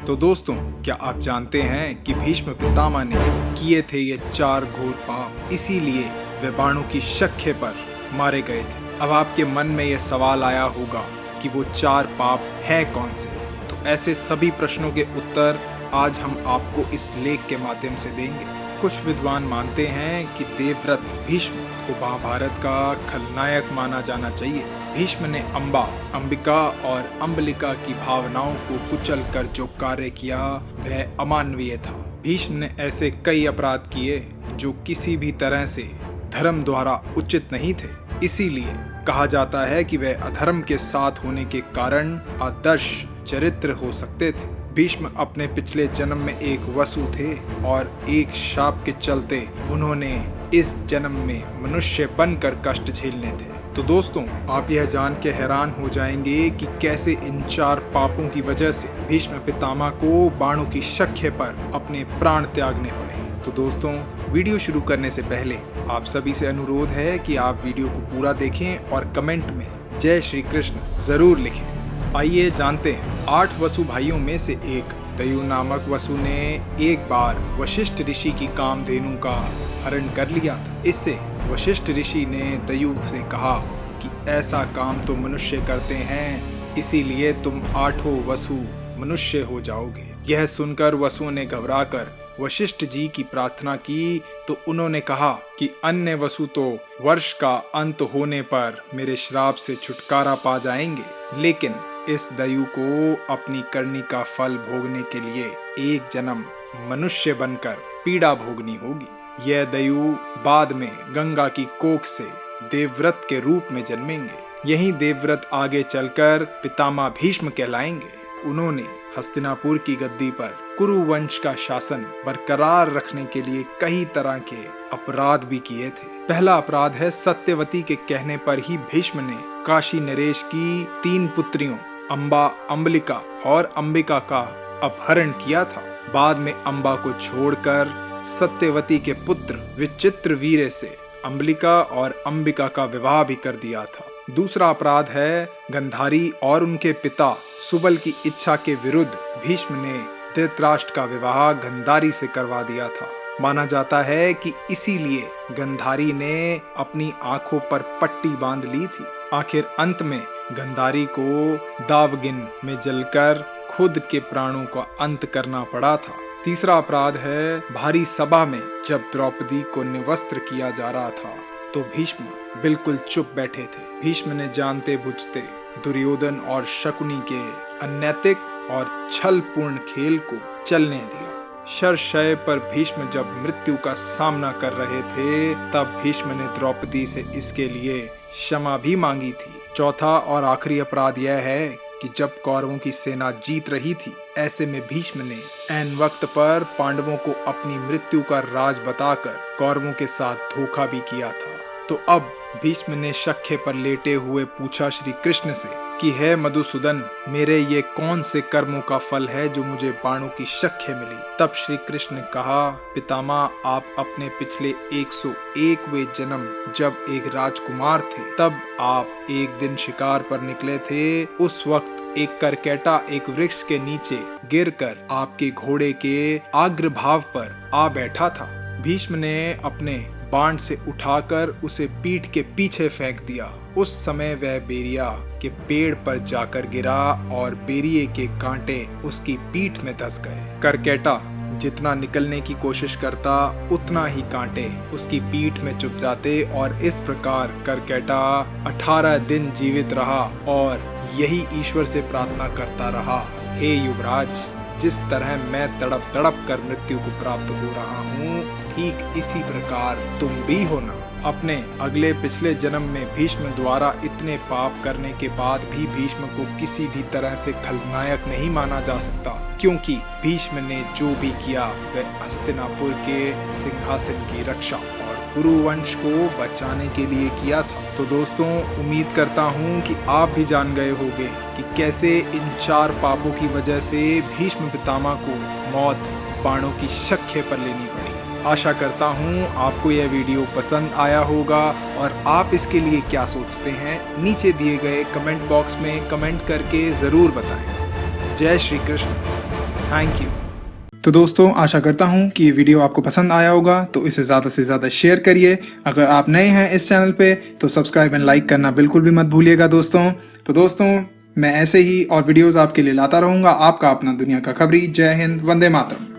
तो दोस्तों, क्या आप जानते हैं कि भीष्म पितामह ने किए थे ये 4 घोर पाप, इसीलिए वे बाणों की शक्के पर मारे गए थे। अब आपके मन में ये सवाल आया होगा कि वो 4 पाप हैं कौन से? तो ऐसे सभी प्रश्नों के उत्तर आज हम आपको इस लेख के माध्यम से देंगे। कुछ विद्वान मानते हैं कि देवव्रत भीष्म को महाभारत का खलनायक माना जाना चाहिए। भीष्म ने अंबिका और अम्बलिका की भावनाओं को कुचल कर जो कार्य किया वह अमानवीय था। भीष्म ने ऐसे कई अपराध किए जो किसी भी तरह से धर्म द्वारा उचित नहीं थे। इसीलिए कहा जाता है कि वह अधर्म के साथ होने के कारण आदर्श चरित्र हो सकते थे। भीष्म अपने पिछले जन्म में एक वसु थे और एक शाप के चलते उन्होंने इस जन्म में मनुष्य बनकर कष्ट झेलने थे। तो दोस्तों, आप यह जान के हैरान हो जाएंगे कि कैसे इन 4 पापों की वजह से भीष्म पितामह को बाणों की शक्के पर अपने प्राण त्यागने पड़े। तो दोस्तों, वीडियो शुरू करने से पहले आप सभी से अनुरोध है कि आप वीडियो को पूरा देखें और कमेंट में जय श्री कृष्ण जरूर लिखें। आइए जानते हैं। 8 वसु भाइयों में से एक दयु नामक वसु ने एक बार वशिष्ठ ऋषि की कामधेनु का हरण कर लिया था। इससे वशिष्ठ ऋषि ने दयु से कहा कि ऐसा काम तो मनुष्य करते हैं, इसीलिए तुम 8 वसु मनुष्य हो जाओगे। यह सुनकर वसु ने घबराकर वशिष्ठ जी की प्रार्थना की तो उन्होंने कहा कि अन्य वसु तो वर्ष का अंत होने पर मेरे श्राप से छुटकारा पा जाएंगे, लेकिन इस दयु को अपनी करनी का फल भोगने के लिए एक जन्म मनुष्य बनकर पीड़ा भोगनी होगी। यह दयु बाद में गंगा की कोख से देवव्रत के रूप में जन्मेंगे। यही देवव्रत आगे चलकर पितामह भीष्म कहलाएंगे। उन्होंने हस्तिनापुर की गद्दी पर कुरु वंश का शासन बरकरार रखने के लिए कई तरह के अपराध भी किए थे। पहला अपराध है, सत्यवती के कहने पर ही भीष्म ने काशी नरेश की 3 पुत्रियों अंबा, अम्बलिका और अंबिका का अपहरण किया था। बाद में अंबा को छोड़कर सत्यवती के पुत्र विचित्रवीर्य से अम्बलिका और अंबिका का विवाह भी कर दिया था। दूसरा अपराध है, गंधारी और उनके पिता सुबल की इच्छा के विरुद्ध भीष्म ने धृतराष्ट्र का विवाह गंधारी से करवा दिया था। माना जाता है कि इसीलिए गंधारी ने अपनी आंखों पर पट्टी बांध ली थी। आखिर अंत में गंधारी को दावगिन में जलकर खुद के प्राणों का अंत करना पड़ा था। तीसरा अपराध है, भारी सभा में जब द्रौपदी को निवस्त्र किया जा रहा था तो भीष्म बिल्कुल चुप बैठे थे। भीष्म ने जानते बुझते दुर्योधन और शकुनी के अनैतिक और छलपूर्ण खेल को चलने दिया। शरशय पर भीष्म जब मृत्यु का सामना कर रहे थे तब भीष्म ने द्रौपदी से इसके लिए क्षमा भी मांगी थी। चौथा और आखिरी अपराध यह है कि जब कौरवों की सेना जीत रही थी, ऐसे में भीष्म ने ऐन वक्त पर पांडवों को अपनी मृत्यु का राज बताकर कौरवों के साथ धोखा भी किया था। तो अब भीष्म ने शक्के पर लेटे हुए पूछा श्री कृष्ण से कि हे मधुसूदन, मेरे ये कौन से कर्मों का फल है जो मुझे बाणों की शक्के मिली? तब श्री कृष्ण ने कहा, पितामह, आप अपने पिछले 101वें जन्म जब एक राजकुमार थे तब आप एक दिन शिकार पर निकले थे। उस वक्त एक करकेटा एक वृक्ष के नीचे गिरकर आपके घोड़े के अग्रभाग पर आ बैठा था। भीष्म ने अपने बाण से उठाकर उसे पीठ के पीछे फेंक दिया। उस समय वह बेरिया के पेड़ पर जाकर गिरा और बेरिये के कांटे उसकी पीठ में धंस गए। करकेटा जितना निकलने की कोशिश करता उतना ही कांटे उसकी पीठ में चुभ जाते और इस प्रकार करकेटा 18 दिन जीवित रहा और यही ईश्वर से प्रार्थना करता रहा, हे युवराज, जिस तरह मैं तड़प तड़प कर मृत्यु को प्राप्त हो रहा हूँ, ठीक इसी प्रकार तुम भी हो ना। अपने अगले पिछले जन्म में भीष्म द्वारा इतने पाप करने के बाद भी भीष्म को किसी भी तरह से खलनायक नहीं माना जा सकता, क्योंकि भीष्म ने जो भी किया वह हस्तिनापुर के सिंहासन की रक्षा और कुरु वंश को बचाने के लिए किया था। तो दोस्तों, उम्मीद करता हूँ कि आप भी जान गए होंगे कि कैसे इन 4 पापों की वजह से भीष्म पितामह को मौत बाणों की शक्के पर लेनी पड़ी। आशा करता हूँ आपको यह वीडियो पसंद आया होगा और आप इसके लिए क्या सोचते हैं नीचे दिए गए कमेंट बॉक्स में कमेंट करके ज़रूर बताएं। जय श्री कृष्ण। Thank you. तो दोस्तों, आशा करता हूँ कि ये वीडियो आपको पसंद आया होगा, तो इसे ज़्यादा से ज़्यादा शेयर करिए। अगर आप नए हैं इस चैनल पे तो सब्सक्राइब एंड लाइक करना बिल्कुल भी मत भूलिएगा दोस्तों। तो दोस्तों, मैं ऐसे ही और वीडियोस आपके लिए लाता रहूँगा। आपका अपना दुनिया का खबरी। जय हिंद, वंदे मातरम।